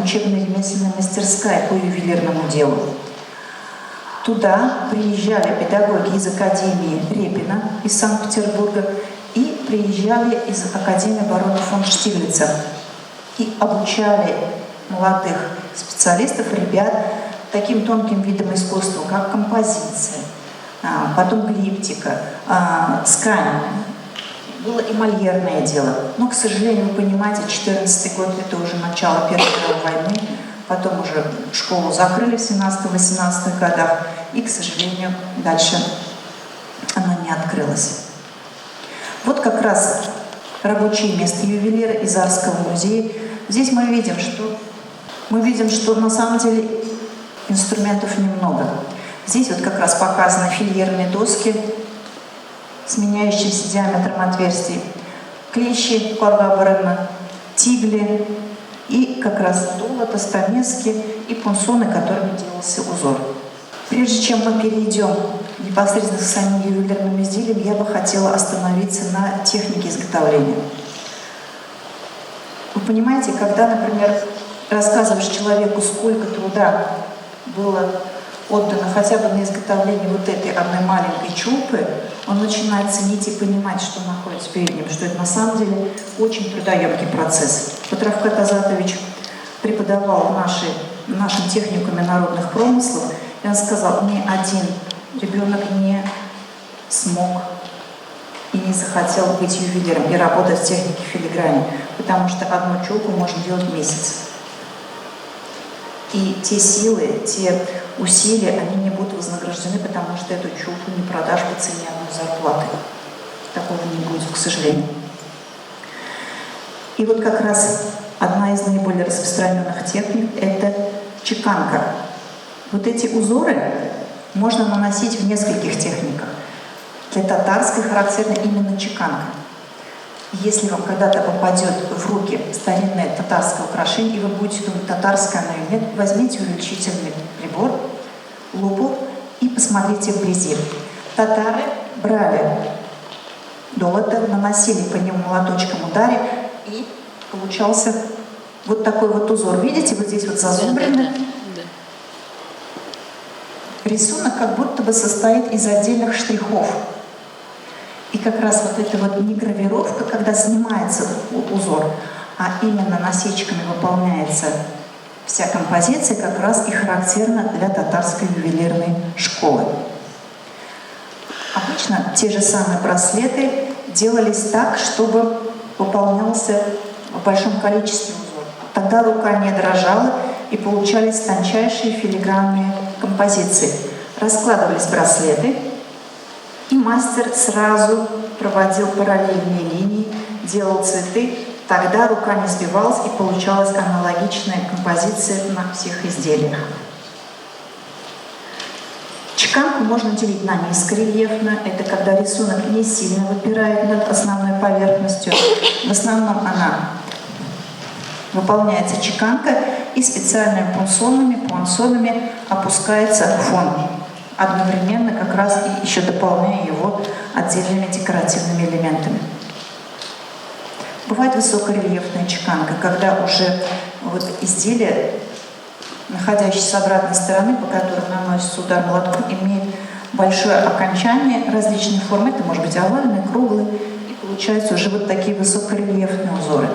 учебная ремесленная мастерская по ювелирному делу. Туда приезжали педагоги из Академии Репина из Санкт-Петербурга и приезжали из Академии барона фон Штиглица и обучали молодых специалистов, ребят, таким тонким видом искусства, как композиция, потом глиптика, скань. Было эмальерное дело. Но, к сожалению, вы понимаете, 14-й год — это уже начало Первой мировой войны, потом уже школу закрыли в 17-18 годах, и, к сожалению, дальше она не открылась. Вот как раз рабочее место ювелира из Арского музея. Здесь мы видим, что на самом деле инструментов немного. Здесь вот как раз показаны фильерные доски с меняющимся диаметром отверстий, клещи, корвабарына, тигли и как раз дуло, стамески и пунсоны, которыми делался узор. Прежде чем мы перейдем непосредственно к самим ювелирным изделиям, я бы хотела остановиться на технике изготовления. Вы понимаете, когда, например, рассказываешь человеку, сколько труда было отдано хотя бы на изготовление вот этой одной маленькой чулпы, он начинает ценить и понимать, что находится перед ним, что это на самом деле очень трудоемкий процесс. Вот Равкат Азатович преподавал в нашем техникуме народных промыслов, и он сказал: ни один ребенок не смог и не захотел быть ювелиром и работать в технике филиграни, потому что одну чулку можно делать месяц. И те силы, те усилия, они не будут вознаграждены, потому что эту чулку не продашь по цене одной зарплаты. Такого не будет, к сожалению. И вот как раз одна из наиболее распространенных техник — это чеканка. Вот эти узоры можно наносить в нескольких техниках. Для татарской характерна именно чеканка. Если вам когда-то попадет в руки старинное татарское украшение, и вы будете думать, татарское оно или нет, возьмите увеличительный прибор, лупу и посмотрите вблизи. Татары брали долото, наносили по нему молоточком ударе, и получался вот такой вот узор. Видите, вот здесь вот зазубрено. Рисунок как будто бы состоит из отдельных штрихов. И как раз вот эта вот не гравировка, когда снимается узор, а именно насечками выполняется вся композиция, как раз и характерна для татарской ювелирной школы. Обычно те же самые браслеты делались так, чтобы выполнялся в большом количестве узор. Тогда рука не дрожала, и получались тончайшие филигранные композиции. Раскладывались браслеты, и мастер сразу проводил параллельные линии, делал цветы. Тогда рука не сбивалась, и получалась аналогичная композиция на всех изделиях. Чеканку можно делить на низкорельефную. Это когда рисунок не сильно выпирает над основной поверхностью. В основном она выполняется чеканка, и специальными пунцонами опускается фон. Одновременно как раз и еще дополняя его отдельными декоративными элементами. Бывает высокорельефная чеканка, когда уже вот изделие, находящееся с обратной стороны, по которой наносится удар молотком, имеет большое окончание различных форм. Это может быть овальный, круглый, и получаются уже вот такие высокорельефные узоры.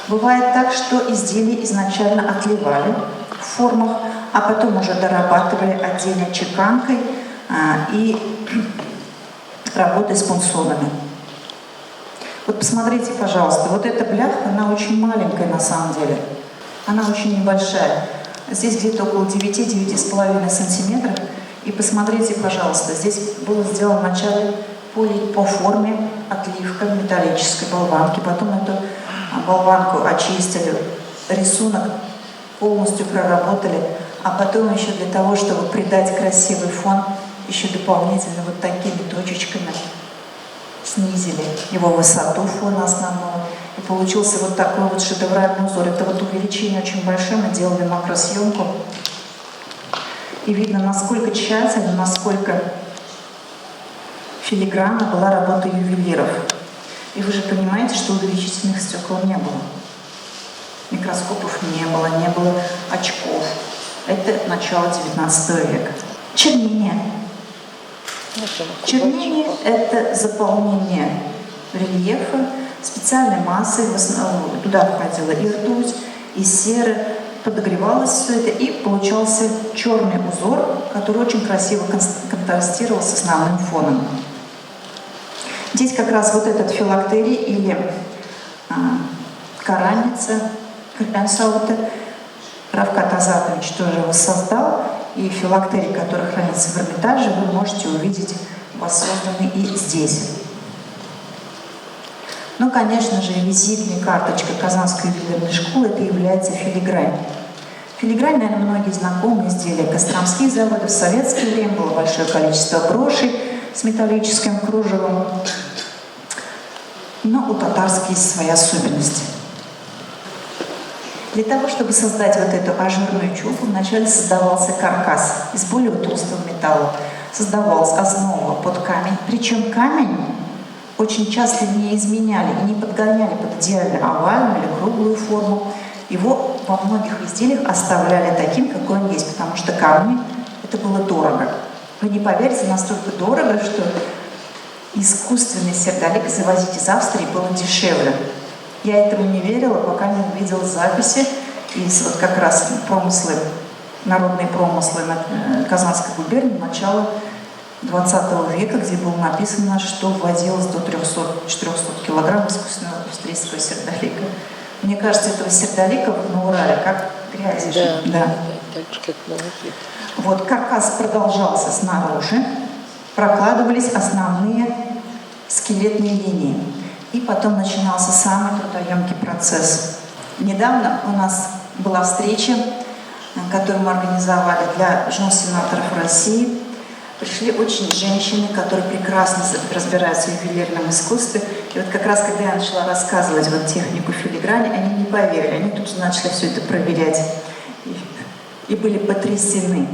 Бывает так, что изделия изначально отливали в формах, а потом уже дорабатывали отдельно чеканкой и работой с пунцонами. Вот посмотрите, пожалуйста, вот эта бляха, она очень маленькая на самом деле. Она очень небольшая. Здесь где-то около 9-9,5 сантиметров. И посмотрите, пожалуйста, здесь было сделано вначале по форме отливка металлической болванки. Потом эту болванку очистили, рисунок полностью проработали. А потом еще для того, чтобы придать красивый фон, еще дополнительно вот такими точечками снизили его высоту фона основного. И получился вот такой вот шедевральный узор. Это вот увеличение очень большое, мы делали макросъемку. И видно, насколько тщательно, насколько филигранна была работа ювелиров. И вы же понимаете, что увеличительных стекол не было. Микроскопов не было очков. Это начало XIX века. Чернение. Чернение – это заполнение рельефа специальной массой. В основном туда входила и ртуть, и сера. Подогревалось все это, и получался черный узор, который очень красиво контрастировал с основным фоном. Здесь как раз вот этот филактерий или караница, Кырпян-Саута, Равкат Азатович тоже его создал, и филактерий, который хранится в Эрмитаже, вы можете увидеть воссозданный и здесь. Ну, конечно же, визитной карточкой Казанской ювелирной школы это является филигрань. Филигрань, наверное, многие знакомы, изделия Костромских заводов. В советское время было большое количество брошей с металлическим кружевом. Но у татарских есть свои особенности. Для того, чтобы создать вот эту ажурную чубу, вначале создавался каркас из более толстого металла. Создавалась основа под камень. Причем камень очень часто не изменяли и не подгоняли под идеально овальную или круглую форму. Его во многих изделиях оставляли таким, какой он есть, потому что камни это было дорого. Вы не поверите, настолько дорого, что искусственный сердолик завозить из Австрии было дешевле. Я этому не верила, пока не увидела записи из вот как раз промыслы, народные промыслы на Казанской губернии начала 20 века, где было написано, что вводилось до 300-400 килограмм искусственного австрийского сердолика. Мне кажется, этого сердолика на Урале как грязи. Да. Так же, как на Урале. Вот каркас продолжался снаружи, прокладывались основные скелетные линии. И потом начинался самый трудоемкий процесс. Недавно у нас была встреча, которую мы организовали для жен сенаторов России. пришли очень женщины, которые прекрасно разбираются в ювелирном искусстве. И вот как раз, когда я начала рассказывать вот технику филиграни, они не поверили, они тут же начали все это проверять. И были потрясены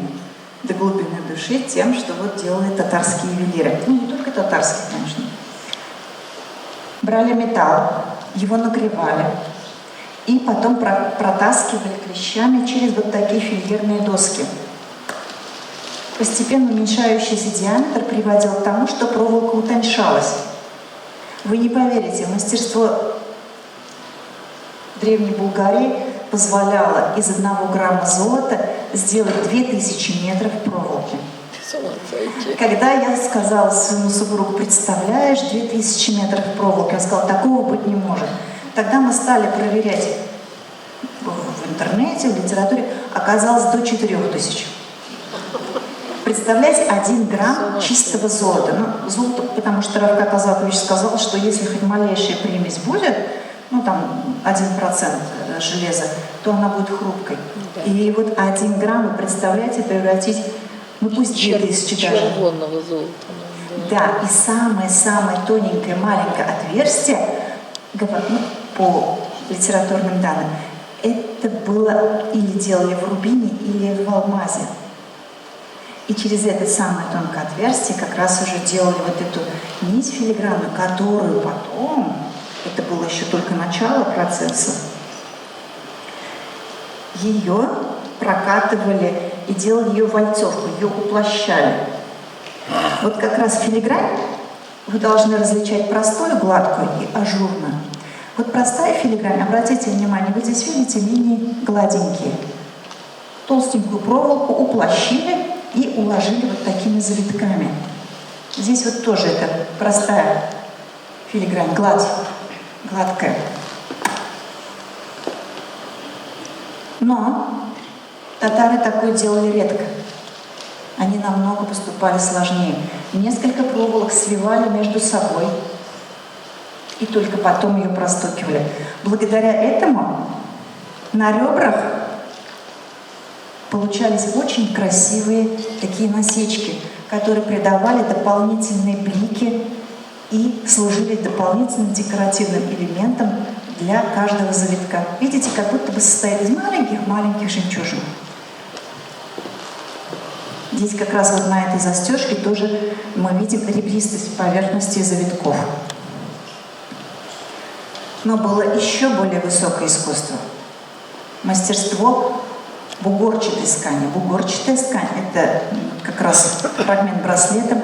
до глубины души тем, что вот делали татарские ювелиры. Ну, не только татарские, конечно. Брали металл, его нагревали, и потом протаскивали клещами через вот такие филигерные доски. Постепенно уменьшающийся диаметр приводил к тому, что проволока утоньшалась. Вы не поверите, мастерство Древней Булгарии позволяло из 1 грамма золота сделать 2000 метров проволоки. Когда я сказала своему супругу, представляешь, 2000 метров проволоки, он сказал, такого быть не может. Тогда мы стали проверять в интернете, в литературе, оказалось до 4000. Представляете, 1 грамм чистого золота. Ну, золото, потому что Равкат Азатович сказал, что если хоть малейшая примесь будет, ну там 1% железа, то она будет хрупкой. Да. И вот 1 грамм, вы представляете, превратить, ну пусть 2000 даже. Червонного золота. Да, и самое-самое тоненькое, маленькое отверстие, ну, по литературным данным, это было или делали в рубине, или в алмазе. И через это самое тонкое отверстие как раз уже делали вот эту нить филигранную, которую потом, это было еще только начало процесса, ее прокатывали и делали ее вальцовку, ее уплощали. Вот как раз филигрань вы должны различать простую, гладкую и ажурную. Вот простая филигрань, обратите внимание, вы здесь видите линии гладенькие. Толстенькую проволоку уплощили и уложили вот такими завитками. Здесь вот тоже это простая филигрань, гладкая. Но татары такое делали редко. Они намного поступали сложнее. Несколько проволок свивали между собой и только потом ее простукивали. Благодаря этому на ребрах получались очень красивые такие насечки, которые придавали дополнительные блики и служили дополнительным декоративным элементом для каждого завитка. Видите, как будто бы состоит из маленьких-маленьких жемчужин. Здесь как раз вот на этой застежке тоже мы видим ребристость поверхности завитков. Но было еще более высокое искусство. Мастерство бугорчатой ткани. Бугорчатая ткань – это как раз фрагмент браслета.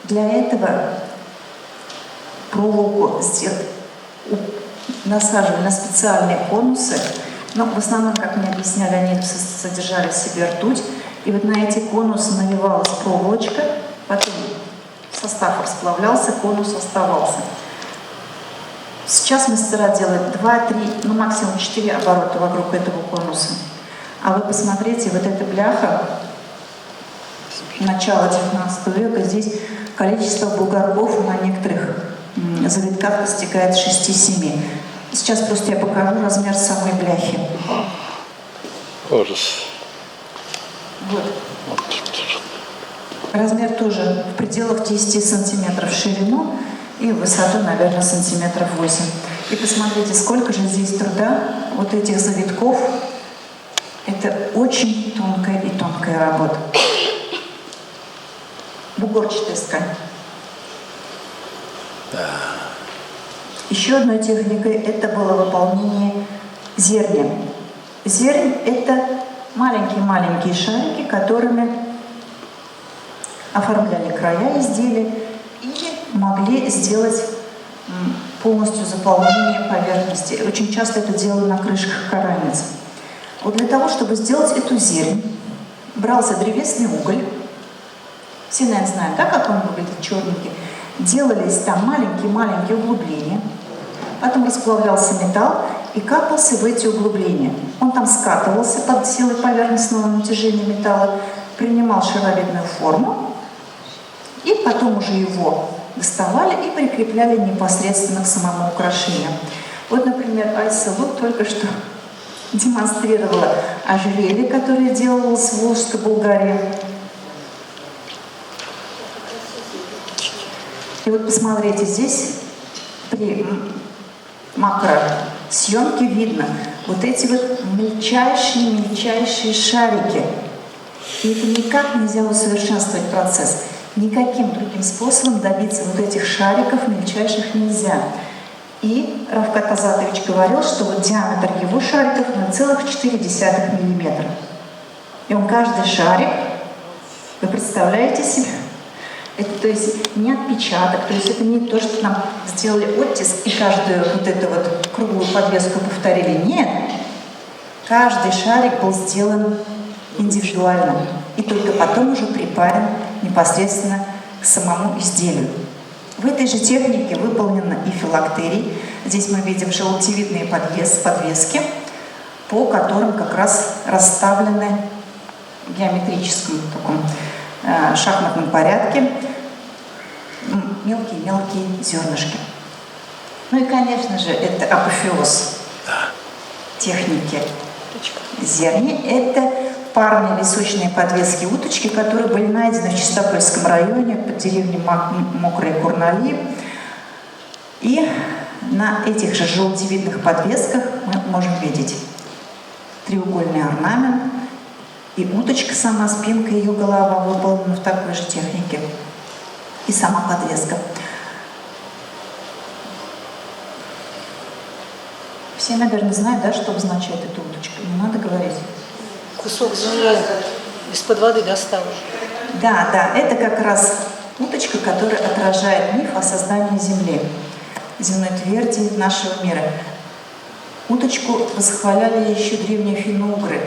Для этого проволоку насаживали на специальные конусы. Но в основном, как мне объясняли, они содержали в себе ртуть. И вот на эти конусы навивалась проволочка, потом состав расплавлялся, конус оставался. Сейчас мастера делают 2-3, ну максимум 4 оборота вокруг этого конуса. А вы посмотрите, вот эта бляха начала 19 века, здесь количество бугорков на некоторых завитках достигает 6-7. Сейчас просто я покажу размер самой бляхи. Ужас. Вот. Размер тоже в пределах 10 сантиметров в ширину и в высоту, наверное, сантиметров 8. И посмотрите, сколько же здесь труда вот этих завитков. Это очень тонкая и тонкая работа. Бугорчатая ткань. Да. Еще одной техникой это было выполнение зерня. Зернь – это маленькие-маленькие шарики, которыми оформляли края изделия или могли сделать полностью заполнение поверхности. Очень часто это делали на крышках каравиц. Вот для того, чтобы сделать эту зернь, брался древесный уголь. Все, наверное, знают, да, как он выглядит, черненький. Делались там маленькие-маленькие углубления. Потом расплавлялся металл и капался в эти углубления. Он там скатывался под силой поверхностного натяжения металла, принимал шаровидную форму, и потом уже его доставали и прикрепляли непосредственно к самому украшению. Вот, например, Айса Лук только что демонстрировала ожерелье, которое делалось в Волжской Булгарии. И вот посмотрите, здесь при макросъемке видно вот эти вот мельчайшие шарики. И это никак нельзя усовершенствовать процесс. Никаким другим способом добиться вот этих шариков мельчайших нельзя. И Равкат Азатович говорил, что вот диаметр его шариков 0,4 мм. И он каждый шарик, вы представляете себе, это то есть не отпечаток, то есть это не то, что нам сделали оттиск и каждую вот эту вот круглую подвеску повторили. Нет, каждый шарик был сделан индивидуально и только потом уже припарен непосредственно к самому изделию. В этой же технике выполнена и филактерий. Здесь мы видим желтевидные подвески, по которым как раз расставлены в геометрическом таком шахматном порядке мелкие зернышки. Ну и, конечно же, это апофеоз техники зерни. Это парные височные подвески уточки, которые были найдены в Чистопольском районе под деревней Мокрые Курнали. И на этих же желтевидных подвесках мы можем видеть треугольный орнамент, и уточка сама, спинка, ее голова выполнена в такой же технике, и сама подвеска. Все, наверное, знают, да, что обозначает эта уточка. Не надо говорить. Кусок земли из-под воды достал. Да, это как раз уточка, которая отражает миф о создании Земли, земной тверди нашего мира. Уточку восхваляли еще древние финно-угры.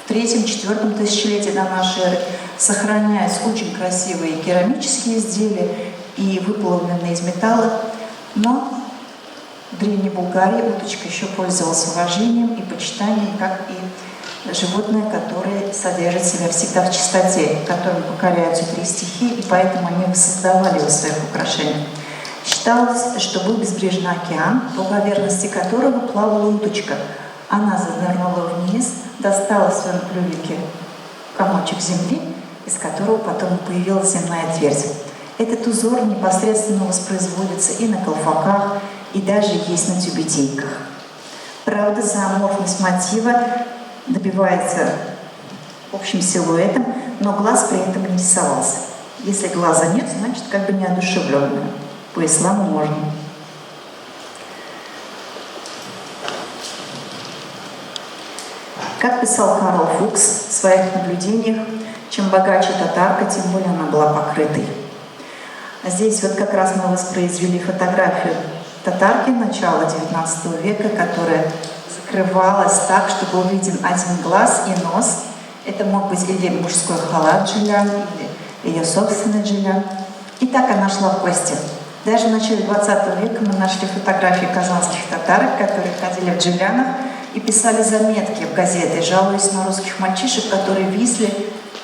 В 3-4 тысячелетии до нашей эры сохраняются очень красивые керамические изделия и выплавленные из металла, но в Древней Булгарии уточка еще пользовалась уважением и почитанием, как и животное, которое содержит себя всегда в чистоте, которым покоряются 3 стихии, и поэтому они создавали его в своих украшениях. Считалось, что был безбрежный океан, по поверхности которого плавала уточка. Она занырнула вниз, достала в своем клювике комочек земли, из которого потом появилась земная твердь. Этот узор непосредственно воспроизводится и на колфаках, и даже есть на тюбетейках. Правда, зооморфность мотива добивается общим силуэтом, но глаз при этом не рисовался. Если глаза нет, значит как бы неодушевленное. По исламу можно. Как писал Карл Фукс в своих наблюдениях, чем богаче татарка, тем более она была покрытой. А здесь вот как раз мы воспроизвели фотографию татарки начала XIX века, которая закрывалась так, чтобы был виден один глаз и нос. Это мог быть или мужской халат джилян, или ее собственный джилян. И так она шла в гости. Даже в начале XX века мы нашли фотографии казанских татарок, которые ходили в джилянах и писали заметки в газеты, жалуясь на русских мальчишек, которые висли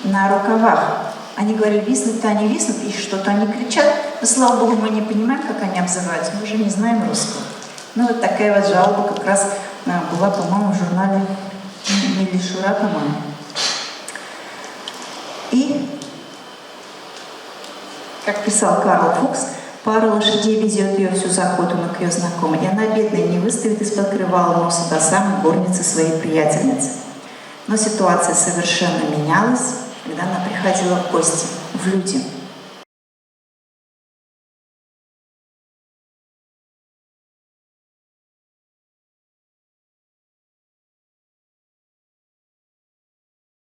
на рукавах. Они говорили, виснут-то они виснут, и что-то они кричат. Но, слава богу, мы не понимаем, как они обзываются, мы уже не знаем русского. Ну, вот такая вот жалоба как раз была, по-моему, в журнале «Милли Шура», по-моему. И, как писал Карл Фукс, пара лошадей везет ее всю заходу к ее знакомой, и она, бедная, не выставит из-под покрывала носа до самой горницы своей приятельницы. Но ситуация совершенно менялась, когда она приходила в гости, в люди.